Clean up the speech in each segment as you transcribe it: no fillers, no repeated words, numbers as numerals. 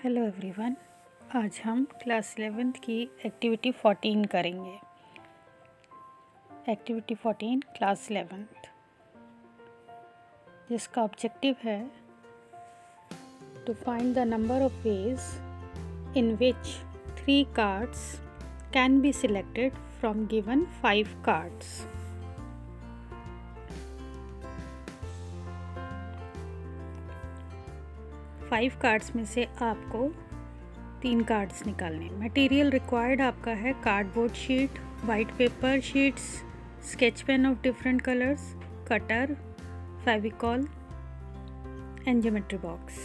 Hello everyone. आज हम class 11th की एक्टिविटी 14 करेंगे। एक्टिविटी 14 क्लास 11th, जिसका ऑब्जेक्टिव है to find the number of ways in which 3 cards can be selected from given 5 cards. Five cards में से आपको 3 कार्ड्स निकालने। मटेरियल रिक्वायर्ड आपका है cardboard sheet, white paper sheets, sketch pen of different colours, cutter, Fevicol and geometry box.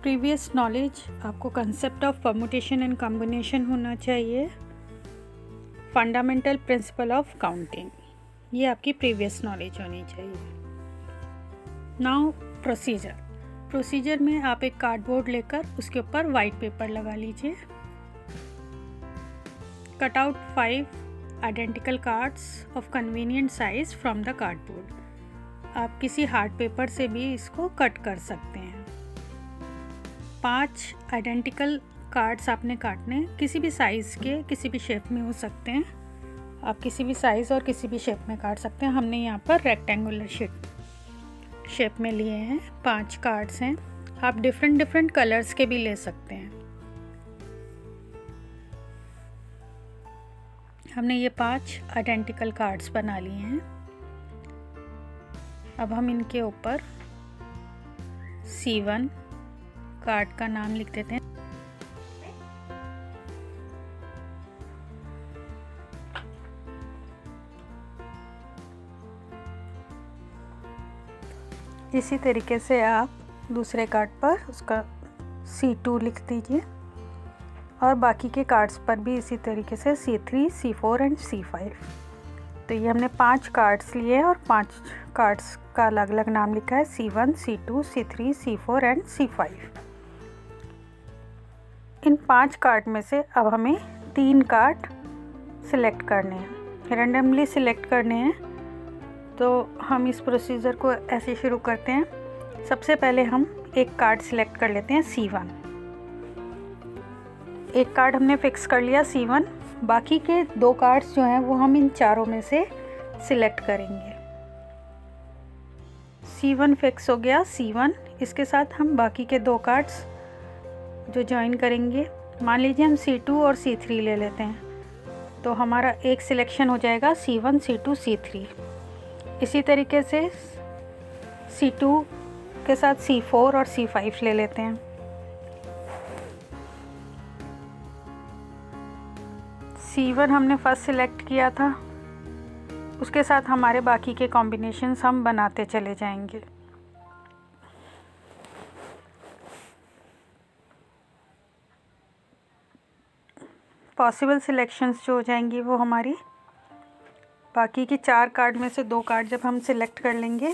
Previous knowledge आपको concept of permutation and combination होना चाहिए। Fundamental principle of counting, ये आपकी प्रीवियस नॉलेज होनी चाहिए। नाउ प्रोसीजर में आप एक कार्डबोर्ड लेकर उसके ऊपर वाइट पेपर लगा लीजिए। Cut out 5 identical cards of convenient size from the cardboard. आप किसी हार्ड पेपर से भी इसको कट कर सकते हैं। 5 आइडेंटिकल कार्ड्स आपने काटने, किसी भी साइज़ के, किसी भी शेप में हो सकते हैं। आप किसी भी साइज़ और किसी भी शेप में काट सकते हैं। हमने यहाँ पर रेक्टेंगुलर शेप में लिए हैं। 5 कार्ड्स हैं। आप डिफरेंट कलर्स के भी ले सकते हैं। हमने ये 5 आइडेंटिकल कार्ड्स बना लिए हैं। अब हम इनके ऊपर C1 कार्ड का नाम लिख देते हैं। इसी तरीके से आप दूसरे कार्ड पर उसका C2 लिख दीजिए और बाकी के कार्ड्स पर भी इसी तरीके से C3, C4 एंड C5। तो ये हमने 5 कार्ड्स लिए और 5 कार्ड्स का अलग अलग नाम लिखा है, C1, C2, C3, C4 and C5। In 5 card में से अब हमें 3 कार्ड सिलेक्ट करने हैं, रैंडमली सिलेक्ट करने हैं। तो हम इस प्रोसीजर को ऐसे शुरू करते हैं। सबसे पहले हम एक कार्ड सिलेक्ट कर लेते हैं, C1। एक कार्ड हमने फिक्स कर लिया C1। बाकी के 2 कार्ड्स जो हैं वो हम इन चारों में से सिलेक्ट करेंगे। C1 फिक्स हो गया। C1, इसके साथ हम बाकी के 2 कार्ड्स जो ज्वाइन करेंगे, मान लीजिए हम C2 और C3 ले लेते हैं, तो हमारा एक सिलेक्शन हो जाएगा C1, C2, C3। इसी तरीके से C2 के साथ C4 और C5 ले लेते हैं। C1 हमने फर्स्ट सिलेक्ट किया था, उसके साथ हमारे बाकी के कॉम्बिनेशंस हम बनाते चले जाएंगे। पॉसिबल सिलेक्शंस जो हो जाएंगी वो हमारी बाकी के 4 कार्ड में से 2 कार्ड जब हम सिलेक्ट कर लेंगे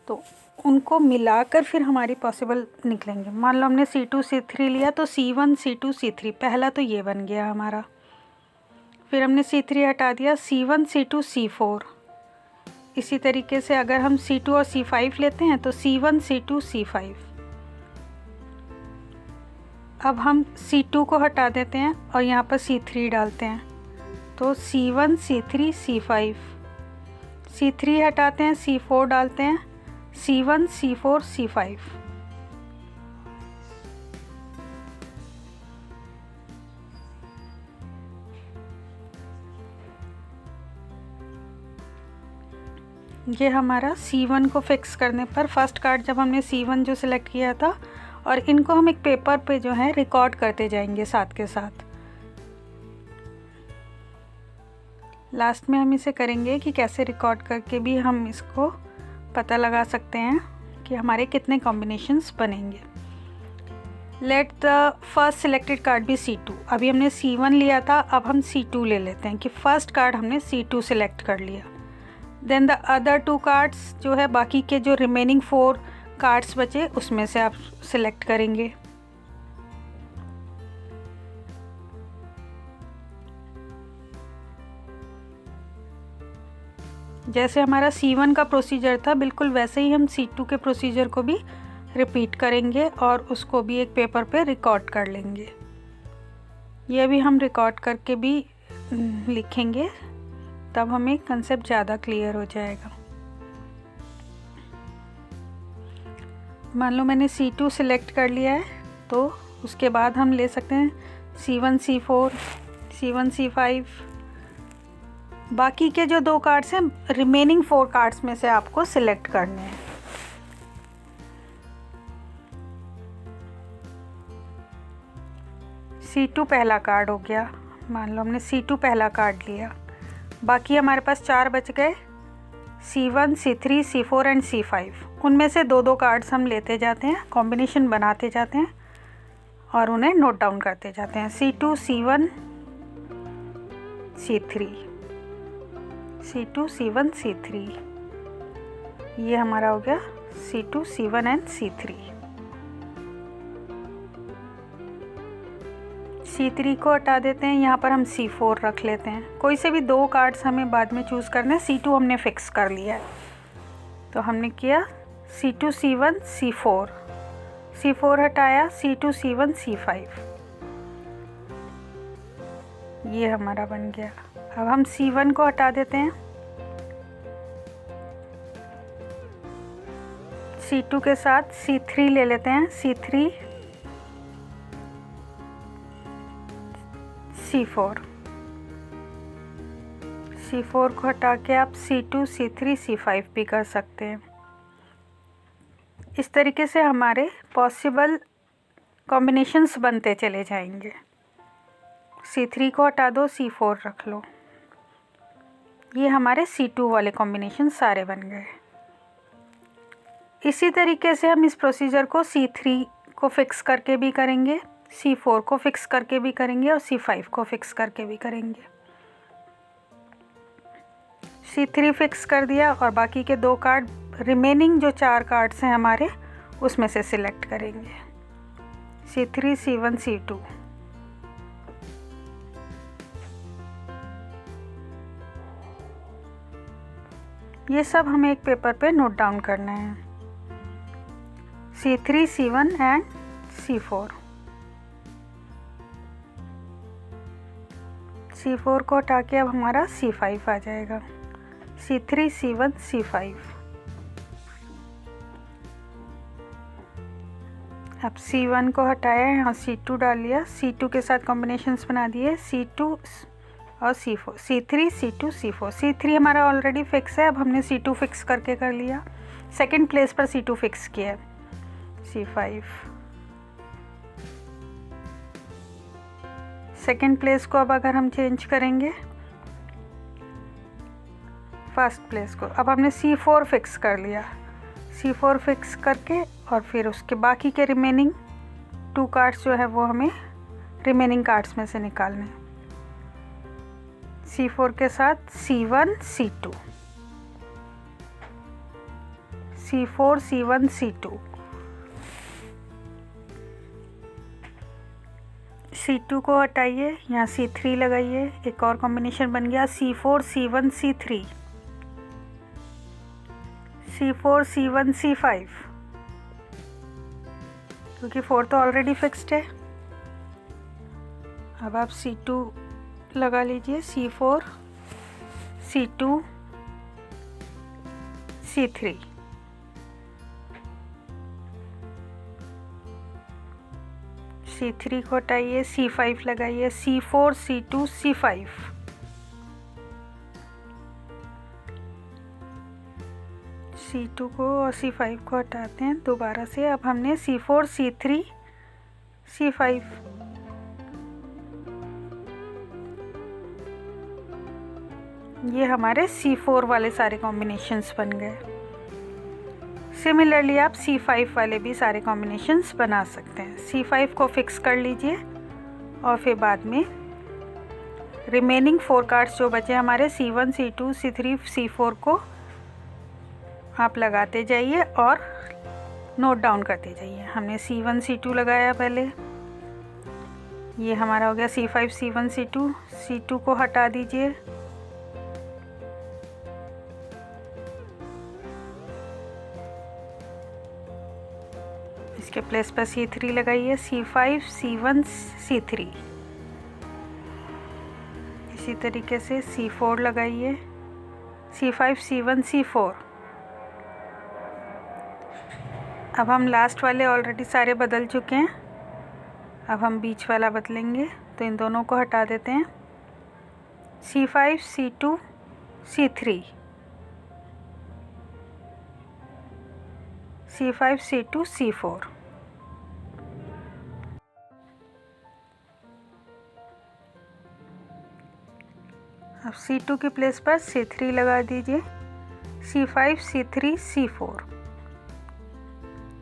तो उनको मिलाकर फिर हमारी पॉसिबल निकलेंगे। मान लो हमने C2, C3 लिया, तो C1, C2, C3 पहला तो ये बन गया हमारा। फिर हमने C3 हटा दिया, C1, C2, C4। इसी तरीके से अगर हम C2 और C5 लेते हैं तो C1, C2, C5। अब हम C2 को हटा देते हैं और यहाँ पर C3 डालते हैं, तो C1, C3, C5। C3 हटाते हैं, C4 डालते हैं, C1, C4, C5। ये हमारा C1 को फिक्स करने पर फर्स्ट कार्ड जब हमने C1 जो सिलेक्ट किया था, और इनको हम एक पेपर पे जो है रिकॉर्ड करते जाएंगे साथ के साथ। लास्ट में हम इसे करेंगे कि कैसे रिकॉर्ड करके भी हम इसको पता लगा सकते हैं कि हमारे कितने कॉम्बिनेशंस बनेंगे। Let the first selected card भी C2। अभी हमने C1 लिया था, अब हम C2 ले लेते हैं कि फर्स्ट कार्ड हमने C2 सिलेक्ट कर लिया। देन द अदर 2 कार्ड्स जो है, बाकी के जो रिमेनिंग 4 कार्ड्स बचे उसमें से आप सिलेक्ट करेंगे। जैसे हमारा C1 का प्रोसीजर था बिल्कुल वैसे ही हम C2 के प्रोसीजर को भी रिपीट करेंगे और उसको भी एक पेपर पे रिकॉर्ड कर लेंगे। ये भी हम रिकॉर्ड करके भी लिखेंगे, तब हमें कंसेप्ट ज़्यादा क्लियर हो जाएगा। मान लो मैंने C2 सिलेक्ट कर लिया है, तो उसके बाद हम ले सकते हैं C1 C4 C1 C5। बाकी के जो 2 कार्ड्स हैं रिमेनिंग 4 कार्ड्स में से आपको सिलेक्ट करने हैं। C2 पहला कार्ड हो गया, मान लो हमने C2 पहला कार्ड लिया। बाकी हमारे पास 4 बच गए, C1 C3 C4 and C5। उनमें से 2-2 कार्ड्स हम लेते जाते हैं, कॉम्बिनेशन बनाते जाते हैं और उन्हें नोट डाउन करते जाते हैं। C2 C1 C3 C2 C1 C3, ये हमारा हो गया C2 C1 and C3। C3 को हटा देते हैं, यहाँ पर हम C4 रख लेते हैं। कोई से भी 2 कार्ड्स हमें बाद में चूज़ करने हैं। C2 हमने फिक्स कर लिया है, तो हमने किया C2 C1 C4, C4 हटाया, C2 C1 C5, ये हमारा बन गया। अब हम C1 को हटा देते हैं, C2 के साथ C3 ले लेते हैं, C3 C4, C4 को हटा के आप C2 C3 C5 भी कर सकते हैं। इस तरीके से हमारे पॉसिबल कॉम्बिनेशंस बनते चले जाएंगे। C3 को हटा दो, C4 रख लो, ये हमारे C2 वाले कॉम्बिनेशन सारे बन गए। इसी तरीके से हम इस प्रोसीजर को C3 को फिक्स करके भी करेंगे, C4 को फिक्स करके भी करेंगे और C5 को फिक्स करके भी करेंगे। C3 फिक्स कर दिया और बाकी के 2 कार्ड, रिमेनिंग जो 4 कार्ड्स हैं हमारे, उसमें से सिलेक्ट करेंगे C3 C1 C2। ये सब हमें एक पेपर पे नोट डाउन करना है। C3 C1 and C4। C4 को हटा के अब हमारा C5 आ जाएगा, C3 C1 C5। अब C1 को हटाया, यहाँ C2 डाल लिया, C2 के साथ कॉम्बिनेशंस बना दिए, C2 और C4, C3 C2 C4। C3 हमारा ऑलरेडी फिक्स है, अब हमने C2 फिक्स करके कर लिया। सेकंड प्लेस पर C2 फिक्स किया है, C5। सेकंड प्लेस को अब अगर हम चेंज करेंगे फर्स्ट प्लेस को, अब हमने C4 फिक्स कर लिया, C4 फिक्स करके और फिर उसके बाकी के रिमेनिंग 2 कार्ड्स जो है वो हमें रिमेनिंग कार्ड्स में से निकालने। C4 के साथ C1 C2, C4 C1 C2, C2 को हटाइए, यहाँ C3 लगाइए, एक और कॉम्बिनेशन बन गया C4 C1 C3, C4 C1 C5, क्योंकि 4 तो ऑलरेडी फिक्स्ड है। अब आप C2 लगा लीजिए, C4 C2 C3, C3 को हटाइए, C5 लगाइए, C4 C2 C5, C2 को और C5 को हटाते हैं दोबारा से। अब हमने C4 C3 C5, ये हमारे C4 वाले सारे कॉम्बिनेशंस बन गए। सिमिलरली आप C5 वाले भी सारे कॉम्बिनेशंस बना सकते हैं। C5 को फिक्स कर लीजिए और फिर बाद में रिमेनिंग 4 कार्ड्स जो बचे हमारे C1 C2 C3 C4 को आप लगाते जाइए और नोट डाउन करते जाइए। हमने C1 C2 लगाया पहले, ये हमारा हो गया C5 C1 C2। C2 को हटा दीजिए, इसके प्लेस पर C3 लगाइए, C5 C1 C3। इसी तरीके से C4 लगाइए, C5 C1 C4। अब हम लास्ट वाले ऑलरेडी सारे बदल चुके हैं, अब हम बीच वाला बदलेंगे। तो इन दोनों को हटा देते हैं, C5 C2 C3, C5 C2 C4। अब C2 की प्लेस पर C3 लगा दीजिए, C5 C3 C4।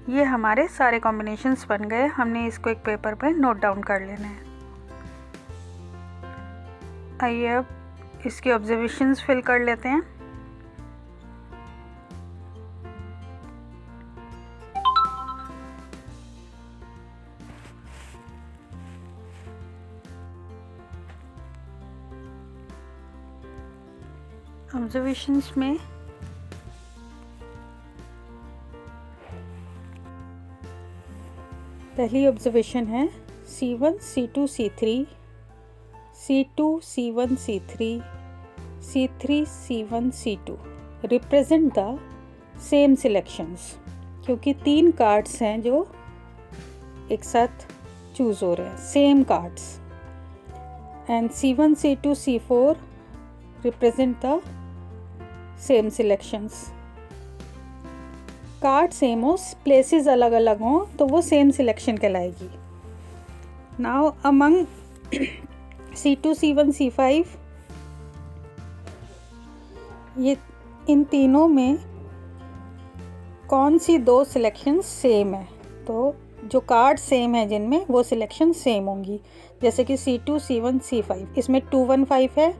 ये हमारे सारे कॉम्बिनेशंस बन गए। हमने इसको एक पेपर पे नोट डाउन कर लेना है। आइए अब इसके ऑब्जर्वेशंस फिल कर लेते हैं। ऑब्जर्वेशंस में पहली ऑब्जर्वेशन है C1 C2 C3, C2 C1 C3, C3 C1 C2 represent the same selections, क्योंकि 3 कार्ड्स हैं जो एक साथ चूज़ हो रहे हैं, same cards. And C1 C2 C4 represent the same selections. Card same हो, प्लेसेस अलग अलग हों तो वो सेम सिलेक्शन कहलाएगी। Now among C2 C1 C5, ये इन तीनों में कौन सी 2 सिलेक्शन सेम है? तो जो कार्ड सेम है जिनमें वो सिलेक्शन सेम होंगी। जैसे कि C2 C1 C5 इसमें 2 1 5 है,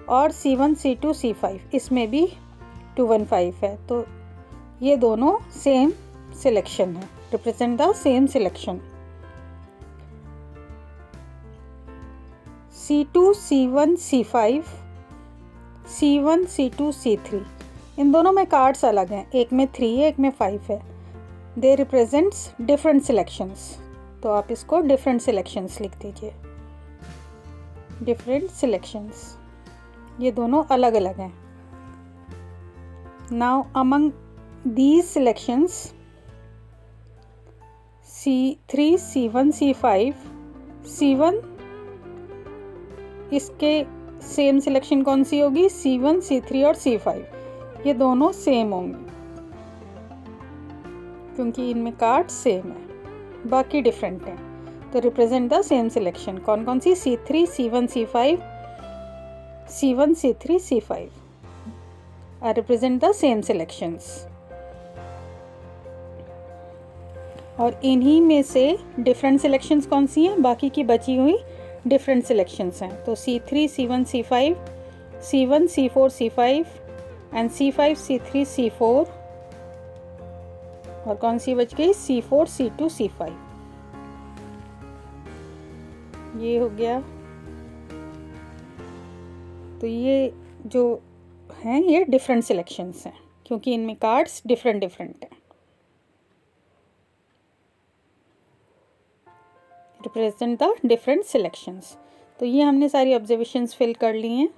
और C1 C2 C5 इसमें भी 2 1 5 है। तो ये दोनों सेम सिलेक्शन है, represent the same selection. C2 C1 C5, C1 C2 C3 इन दोनों में कार्ड्स अलग हैं, एक में 3 है, एक में 5 है। दे रिप्रेजेंट्स डिफरेंट सिलेक्शंस, तो आप इसको डिफरेंट सिलेक्शंस लिख दीजिए। डिफरेंट सिलेक्शंस, ये दोनों अलग अलग हैं। Now among these selections C3 C1 C5, C1 इसके सेम सिलेक्शन कौन सी होगी? C1 C3 और C5 ये दोनों सेम होंगे क्योंकि इनमें कार्ड सेम है, बाकी डिफरेंट हैं। तो रिप्रेजेंट द सेम सिलेक्शन कौन कौन सी? C3 C1 C5, C1 C3 C5 are represent the same selections। और इन्हीं में से डिफरेंट सिलेक्शंस कौन सी हैं? बाकी की बची हुई डिफरेंट सिलेक्शंस हैं। तो C3 C1 C5, C1 C4 C5 and C5 C3 C4, और कौन सी बच गई? C4 C2 C5। ये हो गया। तो ये जो हैं ये डिफरेंट सिलेक्शंस हैं क्योंकि इनमें कार्ड्स डिफरेंट डिफरेंट हैं, रिप्रेजेंट द डिफरेंट सिलेक्शंस। तो ये हमने सारी ऑब्जर्वेशंस फिल कर ली हैं।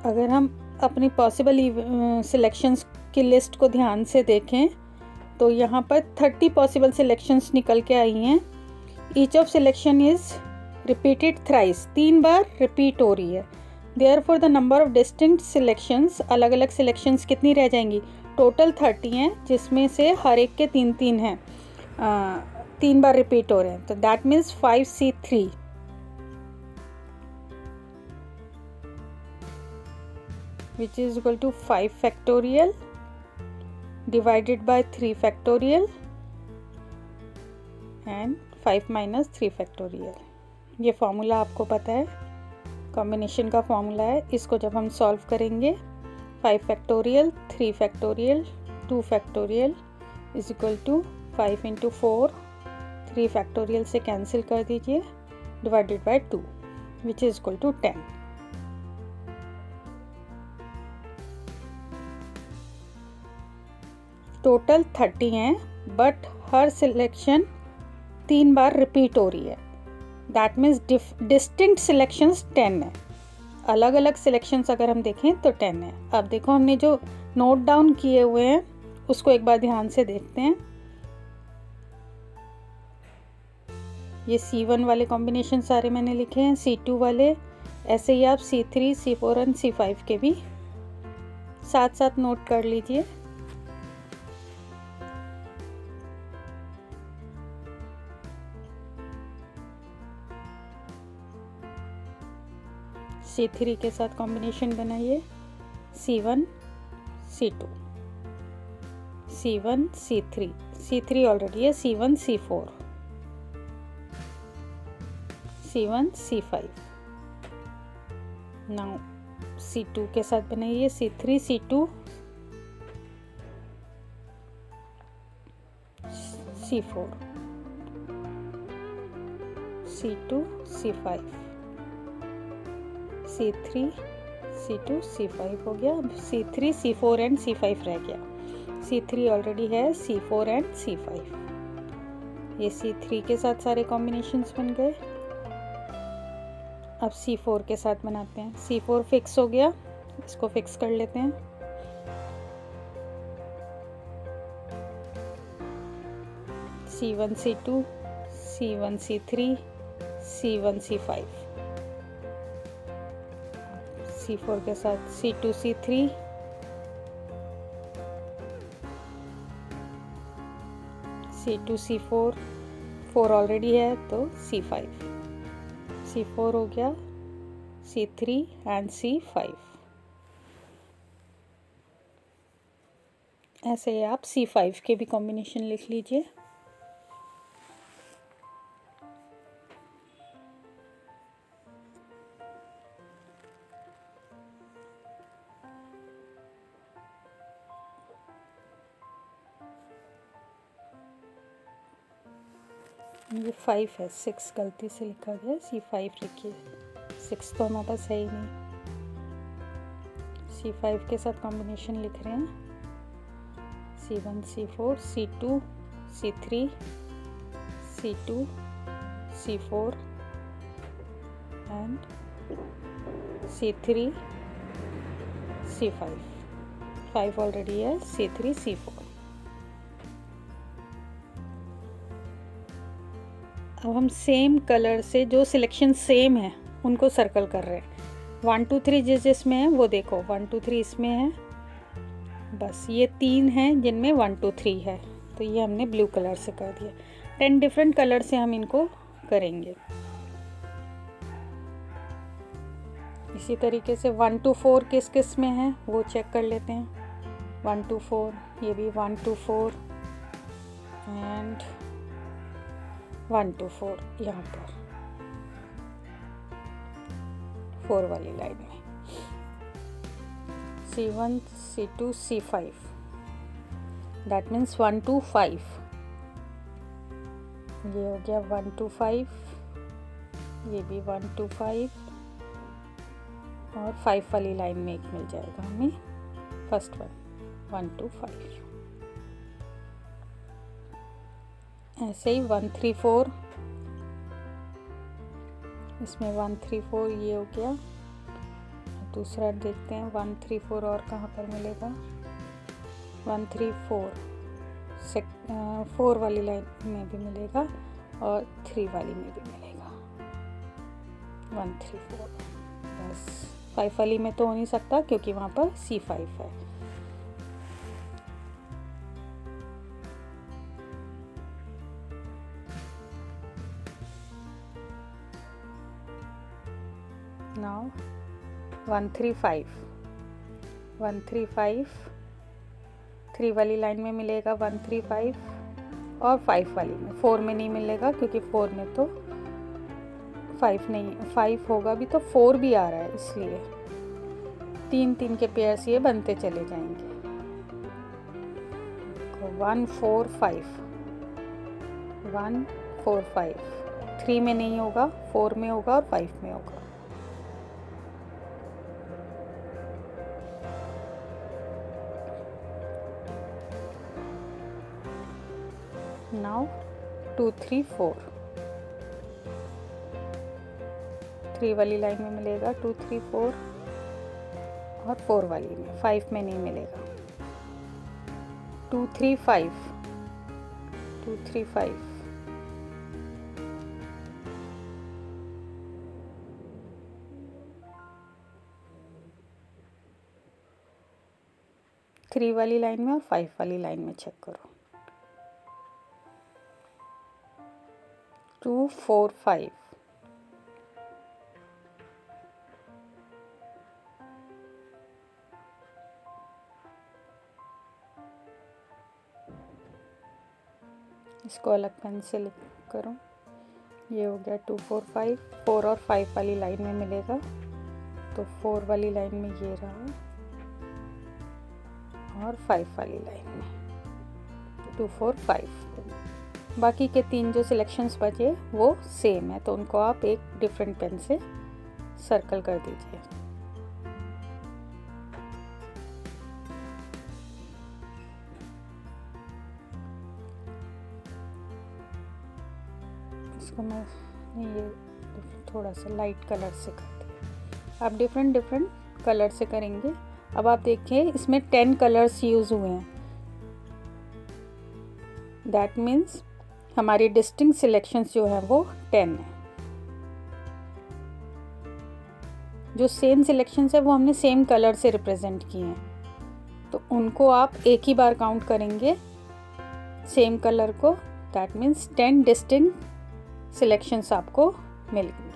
अगर हम अपनी पॉसिबल सिलेक्शंस की लिस्ट को ध्यान से देखें तो यहाँ पर 30 पॉसिबल सिलेक्शंस निकल के आई हैं। Each of selection is repeated thrice, 3 बार रिपीट हो रही है। Therefore the number of distinct selections, अलग अलग सिलेक्शंस कितनी रह जाएंगी? टोटल 30 हैं, जिसमें से हर एक के 3 हैं, 3 बार रिपीट हो रहे हैं। तो that means 5C3 which is equal to 5 factorial divided by 3 factorial and 5 minus 3 factorial। ये फॉर्मूला आपको पता है, कॉम्बिनेशन का फॉर्मूला है। इसको जब हम सॉल्व करेंगे 5 factorial 3 factorial 2 factorial is equal to 5 into 4, 3 factorial से कैंसिल कर दीजिए, divided by 2 which is equal to 10। Total 30 हैं, बट हर सिलेक्शन 3 बार रिपीट हो रही है। दैट मीन्स डिस्टिंक्ट सिलेक्शंस 10 है। अलग अलग सिलेक्शंस अगर हम देखें तो 10 है। अब देखो हमने जो नोट डाउन किए हुए हैं उसको एक बार ध्यान से देखते हैं। ये C1 वाले कॉम्बिनेशन सारे मैंने लिखे हैं, C2 वाले, ऐसे ही आप C3, C4 और C5 के भी साथ साथ नोट कर लीजिए। C3 के साथ कॉम्बिनेशन बनाइए, C1 C2, C1 C3, C3 already है, C1 C4, C1 C5। Now C2 के साथ बनाइए, C3 C2, C4, C2 C5, C3 C2 C5 हो गया। अब C3 C4 एंड C5 रह गया। C3 ऑलरेडी है, C4 एंड C5। ये C3 के साथ सारे कॉम्बिनेशंस बन गए। अब C4 के साथ बनाते हैं। C4 फिक्स हो गया, इसको फिक्स कर लेते हैं। C1 C2, C1 C3, C1 C5। C4 के साथ C2 C3, C2 C4, 4 already है तो C5, C4 हो गया, C3 एंड C5। ऐसे ही आप C5 के भी कॉम्बिनेशन लिख लीजिए। ये 5 है, 6 गलती से लिखा गया, C5 लिखिए, 6 तो हमारे पास है ही नहीं। C5 के साथ कॉम्बिनेशन लिख रहे हैं, C1 C4, C2 C3, C2 C4 and C3 C5। 5 already है, C3 C4। अब हम सेम कलर से जो सिलेक्शन सेम है उनको सर्कल कर रहे हैं। 1 2 3 जिसमें है वो देखो, 1 2 3 इसमें है, बस ये 3 हैं जिनमें 1 2 3 है, तो ये हमने ब्लू कलर से कर दिया। 10 डिफरेंट कलर से हम इनको करेंगे। इसी तरीके से 1 2 4 किस किस में है वो चेक कर लेते हैं। 1 2 4, ये भी 1 2 4 एंड 1 2 4 यहाँ पर 4 वाली लाइन में। C1 C2 C5, that means 1 2 5। ये हो गया 1 2 5, ये भी 1 2 5 और 5 वाली लाइन में एक मिल जाएगा हमें, फर्स्ट वन 1 2 5। ऐसे ही 1 3 4, इसमें 1 3 4 ये हो गया। दूसरा देखते हैं 1 3 4 और कहाँ पर मिलेगा। 1 3 4 4 वाली लाइन में भी मिलेगा और 3 वाली में भी मिलेगा। 1 3 4, बस 5 वाली में तो हो नहीं सकता क्योंकि वहाँ पर C5 है। नाउ 1 3 5, 1 3 5, 3 वाली लाइन में मिलेगा 1 3 5 और 5 वाली में। 4 में नहीं मिलेगा क्योंकि 4 में तो 5 नहीं, 5 होगा भी तो 4 भी आ रहा है, इसलिए 3 3 के पेयर्स ये बनते चले जाएंगे। 1 4 5, 1 4 5, 3 में नहीं होगा, 4 में होगा और 5 में होगा। नाउ 2 3 4, 3 वाली लाइन में मिलेगा 2 3 4 और 4 वाली में, 5 में नहीं मिलेगा। 2 3 5, 2 3 5, 3 वाली लाइन में और 5 वाली लाइन में चेक करो। 2 4 5, इसको अलग पेन से लिख करो। ये हो गया 2 4 5, 4 और 5 वाली लाइन में मिलेगा, तो 4 वाली लाइन में ये रहा और 5 वाली लाइन में 2 4 5। बाकी के 3 जो सिलेक्शंस बचे वो सेम है, तो उनको आप एक डिफरेंट पेन से सर्कल कर दीजिए। इसको मैं ये थोड़ा सा लाइट कलर से करते हैं, आप डिफरेंट कलर से करेंगे। अब आप देखिए इसमें 10 कलर्स यूज़ हुए हैं, दैट मीन्स हमारी डिस्टिंक्ट सिलेक्शंस जो है वो 10 है। जो सेम सिलेक्शंस है वो हमने सेम कलर से रिप्रेजेंट किए हैं, तो उनको आप एक ही बार काउंट करेंगे सेम कलर को, दैट मीन्स 10 डिस्टिंक्ट सिलेक्शंस आपको मिलेंगी।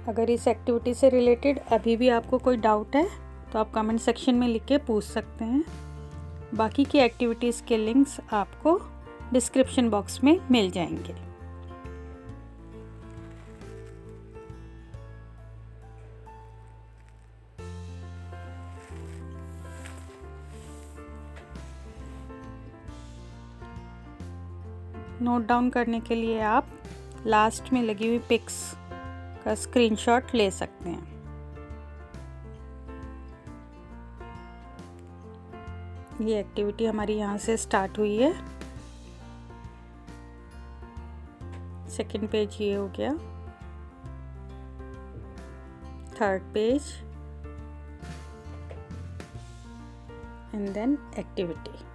अगर इस एक्टिविटी से रिलेटेड अभी भी आपको कोई डाउट है तो आप कमेंट सेक्शन में लिख के पूछ सकते हैं। बाकी की एक्टिविटीज़ के लिंक्स आपको डिस्क्रिप्शन बॉक्स में मिल जाएंगे। नोट डाउन करने के लिए आप लास्ट में लगी हुई पिक्स का स्क्रीनशॉट ले सकते हैं। ये एक्टिविटी हमारी यहाँ से स्टार्ट हुई है। सेकंड पेज ये हो गया, third page and then activity.